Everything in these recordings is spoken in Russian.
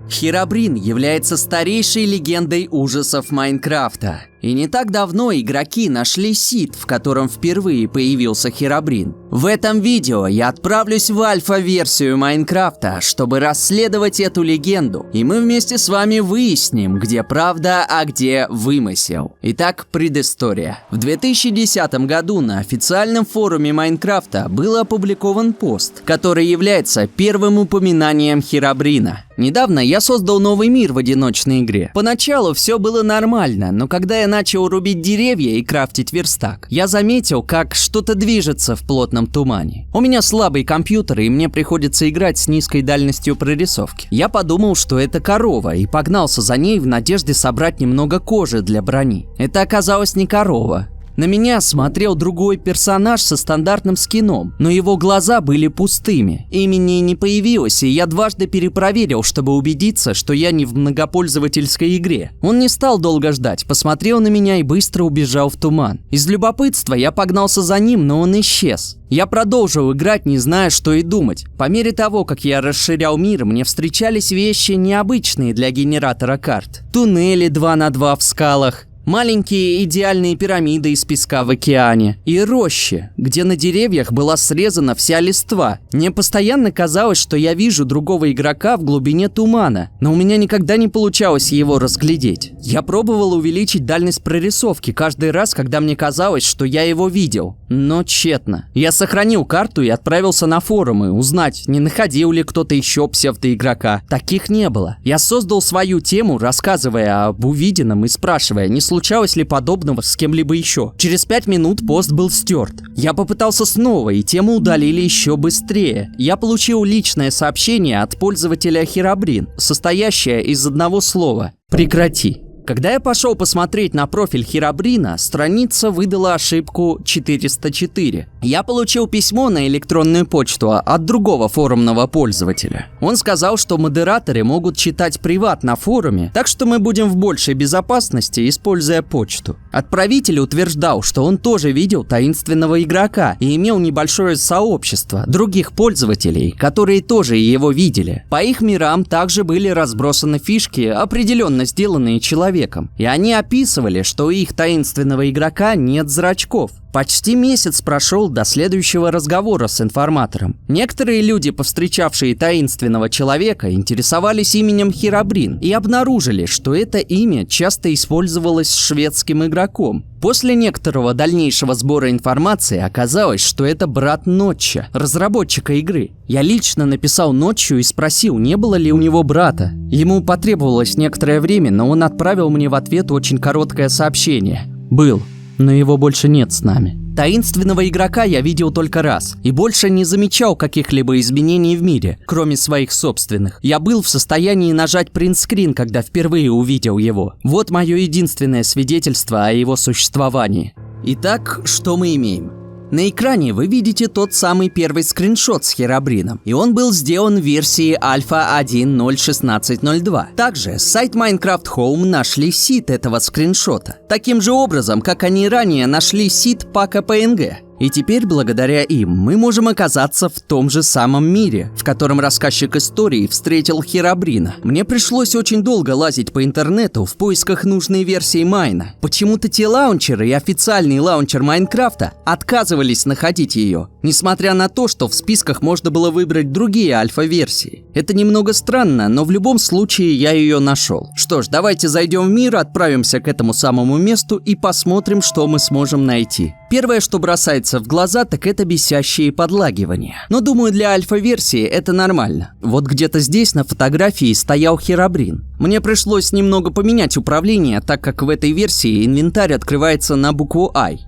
Херобрин является старейшей легендой ужасов Майнкрафта. И не так давно игроки нашли сид, в котором впервые появился Херобрин. В этом видео я отправлюсь в альфа-версию Майнкрафта, чтобы расследовать эту легенду. И мы вместе с вами выясним, где правда, а где вымысел. Итак, предыстория. В 2010 году на официальном форуме Майнкрафта был опубликован пост, который является первым упоминанием Херобрина. Недавно я создал новый мир в одиночной игре. Поначалу все было нормально, но когда я начал рубить деревья и крафтить верстак, я заметил, как что-то движется в плотном тумане. У меня слабый компьютер, и мне приходится играть с низкой дальностью прорисовки. Я подумал, что это корова, и погнался за ней в надежде собрать немного кожи для брони. Это оказалось не корова. На меня смотрел другой персонаж со стандартным скином, но его глаза были пустыми. Имени не появилось, и я дважды перепроверил, чтобы убедиться, что я не в многопользовательской игре. Он не стал долго ждать, посмотрел на меня и быстро убежал в туман. Из любопытства я погнался за ним, но он исчез. Я продолжил играть, не зная, что и думать. По мере того, как я расширял мир, мне встречались вещи необычные для генератора карт. Туннели 2 на 2 в скалах, маленькие идеальные пирамиды из песка в океане и рощи, где на деревьях была срезана вся листва. Мне постоянно казалось, что я вижу другого игрока в глубине тумана, но у меня никогда не получалось его разглядеть. Я пробовал увеличить дальность прорисовки каждый раз, когда мне казалось, что я его видел, но тщетно. Я сохранил карту и отправился на форумы, узнать, не находил ли кто-то еще псевдоигрока. Таких не было. Я создал свою тему, рассказывая об увиденном и спрашивая, не случалось ли подобного с кем-либо еще. Через 5 минут пост был стерт. Я попытался снова, и тему удалили еще быстрее. Я получил личное сообщение от пользователя Херобрин, состоящее из одного слова «Прекрати». Когда я пошел посмотреть на профиль Херобрина, страница выдала ошибку 404. Я получил письмо на электронную почту от другого форумного пользователя. Он сказал, что модераторы могут читать приват на форуме, так что мы будем в большей безопасности, используя почту. Отправитель утверждал, что он тоже видел таинственного игрока и имел небольшое сообщество других пользователей, которые тоже его видели. По их мирам также были разбросаны фишки, определенно сделанные человеком. И они описывали, что у их таинственного игрока нет зрачков. Почти месяц прошел до следующего разговора с информатором. Некоторые люди, повстречавшие таинственного человека, интересовались именем Херобрин и обнаружили, что это имя часто использовалось шведским игроком. После некоторого дальнейшего сбора информации оказалось, что это брат Нотча, разработчика игры. Я лично написал Нотчу и спросил, не было ли у него брата. Ему потребовалось некоторое время, но он отправил мне в ответ очень короткое сообщение. «Был, но его больше нет с нами». Таинственного игрока я видел только раз и больше не замечал каких-либо изменений в мире, кроме своих собственных. Я был в состоянии нажать принтскрин, когда впервые увидел его. Вот мое единственное свидетельство о его существовании. Итак, что мы имеем? На экране вы видите тот самый первый скриншот с Херобрином, и он был сделан в версии Альфа 1.0.16.02. Также сайт Minecraft Home нашли сид этого скриншота, таким же образом, как они ранее нашли сид пака PNG. И теперь, благодаря им, мы можем оказаться в том же самом мире, в котором рассказчик истории встретил Херобрина. Мне пришлось очень долго лазить по интернету в поисках нужной версии Майна. Почему-то те лаунчеры и официальный лаунчер Майнкрафта отказывались находить ее, несмотря на то, что в списках можно было выбрать другие альфа-версии. Это немного странно, но в любом случае я ее нашел. Что ж, давайте зайдем в мир, отправимся к этому самому месту и посмотрим, что мы сможем найти. Первое, что бросается в глаза, так это бесящие подлагивания. Но думаю, для альфа-версии это нормально. Вот где-то здесь на фотографии стоял Херобрин. Мне пришлось немного поменять управление, так как в этой версии инвентарь открывается на букву I.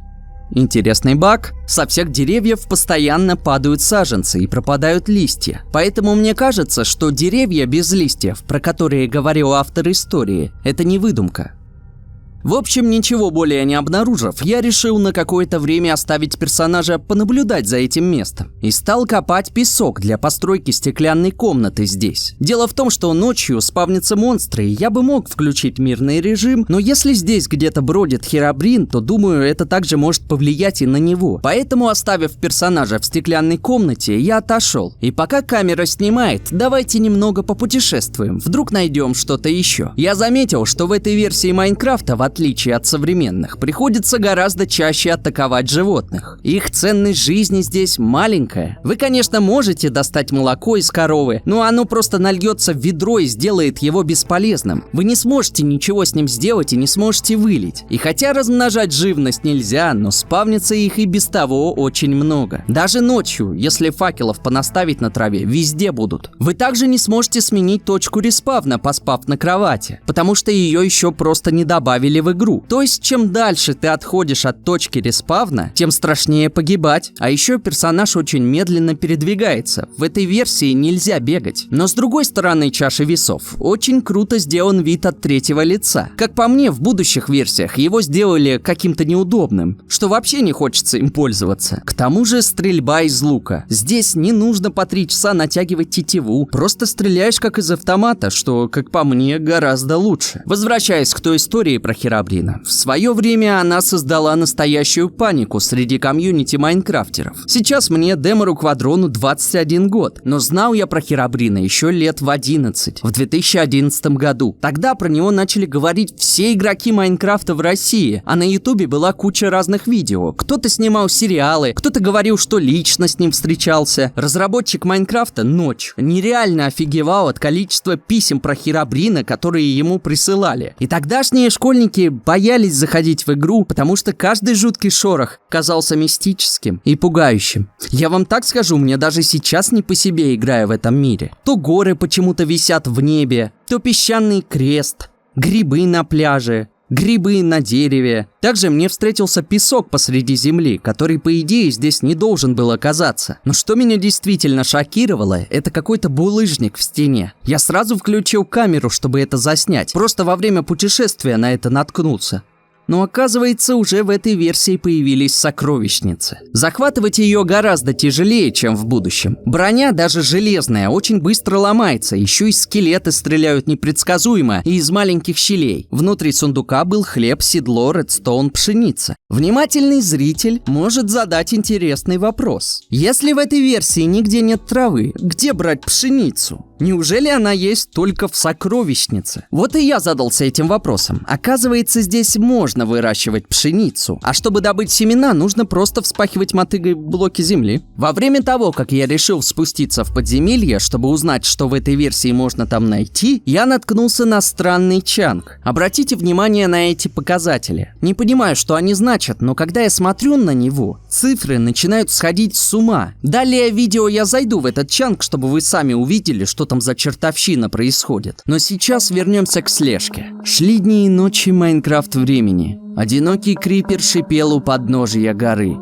Интересный баг. Со всех деревьев постоянно падают саженцы и пропадают листья. Поэтому мне кажется, что деревья без листьев, про которые говорил автор истории, это не выдумка. В общем, ничего более не обнаружив, я решил на какое-то время оставить персонажа понаблюдать за этим местом и стал копать песок для постройки стеклянной комнаты здесь. Дело в том, что ночью спавнятся монстры, и я бы мог включить мирный режим, но если здесь где-то бродит Херобрин, то думаю, это также может повлиять и на него. Поэтому, оставив персонажа в стеклянной комнате, я отошел. И пока камера снимает, давайте немного попутешествуем, вдруг найдем что-то еще. Я заметил, что в этой версии Майнкрафта, в отличие от современных, приходится гораздо чаще атаковать животных. Их ценность жизни здесь маленькая. Вы, конечно, можете достать молоко из коровы, но оно просто нальется в ведро и сделает его бесполезным. Вы не сможете ничего с ним сделать и не сможете вылить. И хотя размножать живность нельзя, но спавнится их и без того очень много. Даже ночью, если факелов понаставить на траве, везде будут. Вы также не сможете сменить точку респавна, поспав на кровати, потому что ее еще просто не добавили в игру. То есть, чем дальше ты отходишь от точки респавна, тем страшнее погибать. А еще персонаж очень медленно передвигается. В этой версии нельзя бегать. Но с другой стороны чаши весов, очень круто сделан вид от третьего лица. Как по мне, в будущих версиях его сделали каким-то неудобным, что вообще не хочется им пользоваться. К тому же стрельба из лука. Здесь не нужно по 3 часа натягивать тетиву, просто стреляешь как из автомата, что, как по мне, гораздо лучше. Возвращаясь к той истории про Херобрина. В свое время она создала настоящую панику среди комьюнити майнкрафтеров. Сейчас мне, Демору Квадрону, 21 год, но знал я про Херобрина еще лет в 11, в 2011 году. Тогда про него начали говорить все игроки Майнкрафта в России, а на ютубе была куча разных видео. Кто-то снимал сериалы, кто-то говорил, что лично с ним встречался. Разработчик Майнкрафта, Ночь, нереально офигевал от количества писем про Херобрина, которые ему присылали. И тогдашние школьники боялись заходить в игру, потому что каждый жуткий шорох казался мистическим и пугающим. Я вам так скажу, мне даже сейчас не по себе, играя в этом мире. То горы почему-то висят в небе, то песчаный крест, грибы на пляже, грибы на дереве. Также мне встретился песок посреди земли, который, по идее, здесь не должен был оказаться. Но что меня действительно шокировало, это какой-то булыжник в стене. Я сразу включил камеру, чтобы это заснять. Просто во время путешествия на это наткнулся. Но оказывается, уже в этой версии появились сокровищницы. Захватывать ее гораздо тяжелее, чем в будущем. Броня, даже железная, очень быстро ломается, еще и скелеты стреляют непредсказуемо и из маленьких щелей. Внутри сундука был хлеб, седло, редстоун, пшеница. Внимательный зритель может задать интересный вопрос. Если в этой версии нигде нет травы, где брать пшеницу? Неужели она есть только в сокровищнице? Вот и я задался этим вопросом. Оказывается, здесь можно выращивать пшеницу, а чтобы добыть семена, нужно просто вспахивать мотыгой блоки земли. Во время того, как я решил спуститься в подземелье, чтобы узнать, что в этой версии можно там найти, я наткнулся на странный чанг. Обратите внимание на эти показатели. Не понимаю, что они значат, но когда я смотрю на него, цифры начинают сходить с ума. Далее в видео я зайду в этот чанг, чтобы вы сами увидели, что там за чертовщина происходит. Но сейчас вернемся к слежке. Шли дни и ночи Майнкрафт времени. Одинокий крипер шипел у подножия горы.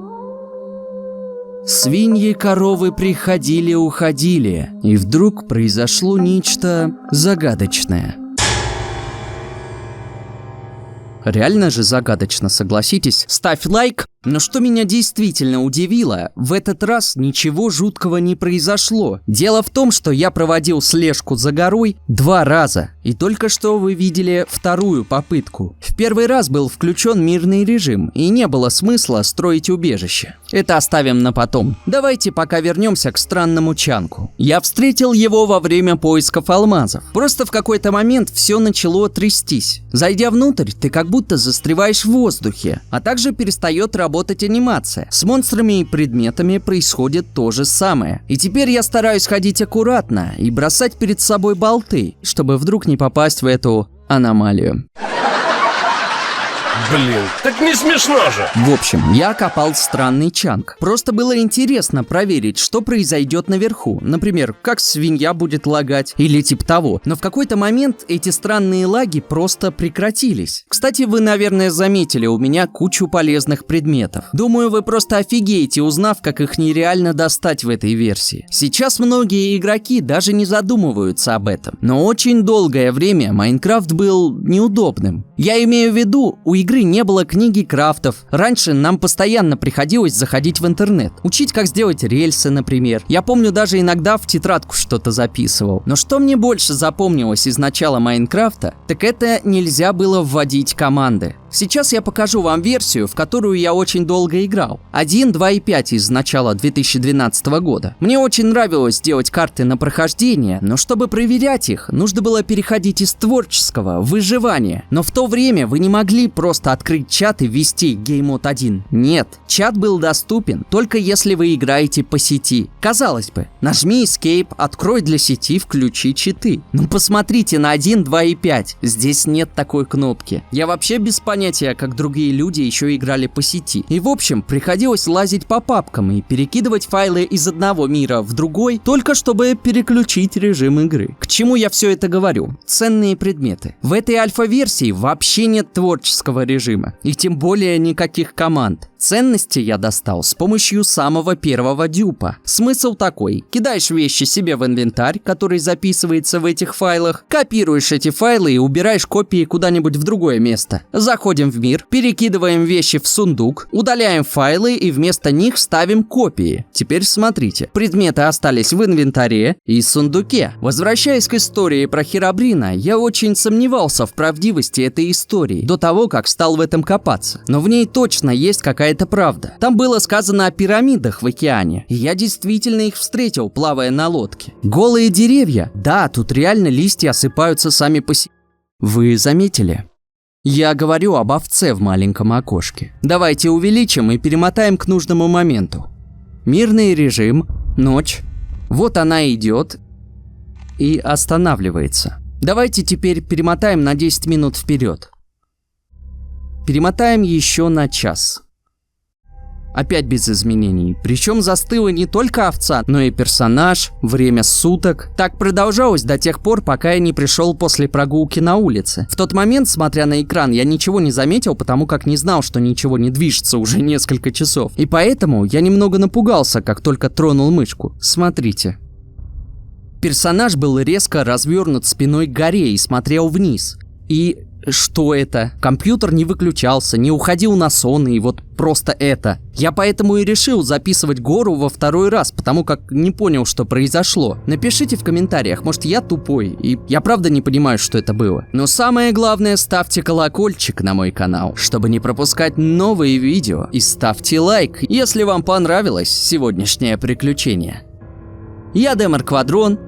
Свиньи, коровы приходили-уходили, и вдруг произошло нечто загадочное. Реально же загадочно, согласитесь? Ставь лайк! Но что меня действительно удивило, в этот раз ничего жуткого не произошло. Дело в том, что я проводил слежку за горой 2 раза, и только что вы видели вторую попытку. В первый раз был включен мирный режим, и не было смысла строить убежище. Это оставим на потом. Давайте пока вернемся к странному чанку. Я встретил его во время поисков алмазов. Просто в какой-то момент все начало трястись. Зайдя внутрь, ты как будто застреваешь в воздухе, а также перестает работать анимация. С монстрами и предметами происходит то же самое. И теперь я стараюсь ходить аккуратно и бросать перед собой болты, чтобы вдруг не попасть в эту аномалию. Блин, так не смешно же! В общем, я копал странный чанг. Просто было интересно проверить, что произойдет наверху. Например, как свинья будет лагать или типа того. Но в какой-то момент эти странные лаги просто прекратились. Кстати, вы, наверное, заметили у меня кучу полезных предметов. Думаю, вы просто офигеете, узнав, как их нереально достать в этой версии. Сейчас многие игроки даже не задумываются об этом. Но очень долгое время Майнкрафт был неудобным. Я имею в виду, у игры не было книги крафтов. Раньше нам постоянно приходилось заходить в интернет. Учить, как сделать рельсы, например. Я помню, даже иногда в тетрадку что-то записывал. Но что мне больше запомнилось из начала Майнкрафта, так это нельзя было вводить команды. Сейчас я покажу вам версию, в которую я очень долго играл. 1.2.5 из начала 2012 года. Мне очень нравилось делать карты на прохождение, но чтобы проверять их, нужно было переходить из творческого в выживание. Но в то время вы не могли просто открыть чат и ввести Game Mode 1. Нет, чат был доступен только если вы играете по сети. Казалось бы, нажми Escape, открой для сети, включи читы. Но посмотрите на 1.2.5, здесь нет такой кнопки. Я вообще без понятия, как другие люди еще играли по сети. И в общем, приходилось лазить по папкам и перекидывать файлы из одного мира в другой, только чтобы переключить режим игры. К чему я все это говорю? Ценные предметы. В этой альфа-версии вообще нет творческого режима, и тем более никаких команд. Ценности я достал с помощью самого первого дюпа. Смысл такой: кидаешь вещи себе в инвентарь, который записывается в этих файлах, копируешь эти файлы и убираешь копии куда-нибудь в другое место. Заходим в мир, перекидываем вещи в сундук, удаляем файлы и вместо них ставим копии. Теперь смотрите, предметы остались в инвентаре и сундуке. Возвращаясь к истории про Херобрина, я очень сомневался в правдивости этой истории до того, как стал в этом копаться. Но в ней точно есть какая-то правда. Там было сказано о пирамидах в океане, и я действительно их встретил, плавая на лодке. Голые деревья? Да, тут реально листья осыпаются сами по себе. Вы заметили? Я говорю об овце в маленьком окошке. Давайте увеличим и перемотаем к нужному моменту. Мирный режим, ночь. Вот она идет и останавливается. Давайте теперь перемотаем на 10 минут вперед. Перемотаем еще на час. Опять без изменений. Причем застыла не только овца, но и персонаж, время суток. Так продолжалось до тех пор, пока я не пришел после прогулки на улице. В тот момент, смотря на экран, я ничего не заметил, потому как не знал, что ничего не движется уже несколько часов. И поэтому я немного напугался, как только тронул мышку. Смотрите. Персонаж был резко развернут спиной к горе и смотрел вниз. И что это? Компьютер не выключался, не уходил на сон, и вот просто это. Я поэтому и решил записывать гору во второй раз, потому как не понял, что произошло. Напишите в комментариях, может, я тупой, и я правда не понимаю, что это было. Но самое главное, ставьте колокольчик на мой канал, чтобы не пропускать новые видео, и ставьте лайк, если вам понравилось сегодняшнее приключение. Я Демар Квадрон,